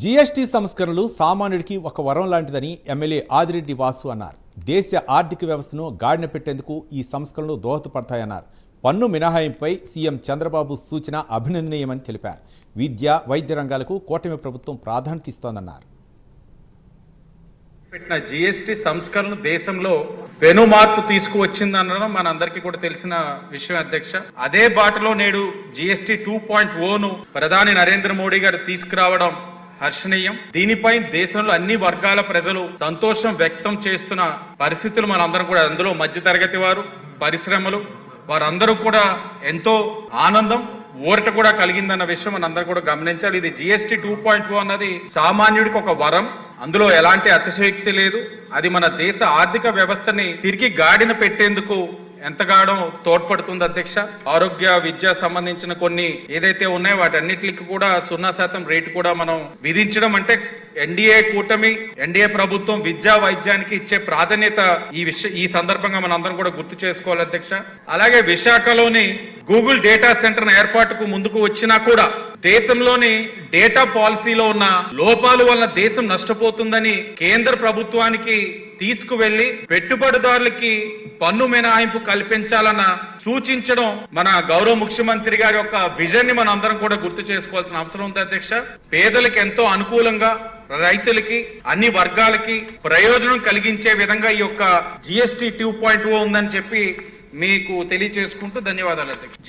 GST సంస్కరణలు సామాన్యుడికి ఒక వరం లాంటిదని ఎమ్మెల్యే ఆదిరెడ్డి వాసు అన్నారు. దేశ ఆర్థిక వ్యవస్థను గాడిన పెట్టేందుకు ఈ సంస్కరణలు దోహదపడతాయన్నారు. పన్ను మినహాయింపుపై సీఎం చంద్రబాబు సూచన అభినందనీయమని తెలిపారు. విద్య, వైద్య రంగాలకు కూటమి ప్రభుత్వం ప్రాధాన్యత ఇస్తోందన్నారు. పెట్టిన జీఎస్టీ సంస్కరణ దేశంలో పెను మార్పు తీసుకువచ్చిందనడం మనందరికీ కూడా తెలిసిన విషయం అధ్యక్ష. అదే బాటలో నేడు జీఎస్టీ 2.0ను ప్రధాని నరేంద్ర మోడీ గారు తీసుకురావడం హర్షణీయం. దీనిపై దేశంలో అన్ని వర్గాల ప్రజలు సంతోషం వ్యక్తం చేస్తున్న పరిస్థితులు మనందరం కూడా, అందులో మధ్యతరగతి వారు, పరిశ్రమలు, వారందరూ కూడా ఎంతో ఆనందం, ఊరట కూడా కలిగిందన్న విషయం మనందరూ కూడా గమనించాలి. ఇది జీఎస్టీ 2.0 అన్నది సామాన్యుడికి ఒక వరం, అందులో ఎలాంటి అతిశయోక్తి లేదు. అది మన దేశ ఆర్థిక వ్యవస్థని తిరిగి గాడిన పెట్టేందుకు ఎంతగానో తోడ్పడుతుంది అధ్యక్ష. ఆరోగ్య, విద్య సంబంధించిన కొన్ని ఏదైతే ఉన్నాయో వాటన్నిటికి కూడా 0% రేటు కూడా మనం విధించడం అంటే ఎన్డీఏ కూటమి, ఎన్డీఏ ప్రభుత్వం విద్యా వైద్యానికి ఇచ్చే ప్రాధాన్యత ఈ సందర్భంగా మనం అందరం కూడా గుర్తు చేసుకోవాలి అధ్యక్ష. అలాగే విశాఖలోని గూగుల్ డేటా సెంటర్ ఏర్పాటుకు ముందుకు వచ్చినా కూడా దేశంలోని డేటా పాలసీలో ఉన్న లోపాల వల్ల దేశం నష్టపోతుందని కేంద్ర ప్రభుత్వానికి తీసుకువెళ్లి పెట్టుబడిదారులకి పన్ను మినహాయింపు కల్పించాలన్న సూచించడం మన గౌరవ ముఖ్యమంత్రి గారి యొక్క విజన్ ని మనం అందరం కూడా గుర్తు చేసుకోవాల్సిన అవసరం ఉంది అధ్యక్ష. పేదలకు ఎంతో అనుకూలంగా, రైతులకి, అన్ని వర్గాలకి ప్రయోజనం కలిగించే విధంగా ఈ యొక్క జీఎస్టీ 2.0 ఉందని చెప్పి మీకు తెలియజేసుకుంటూ ధన్యవాదాలు అధ్యక్ష.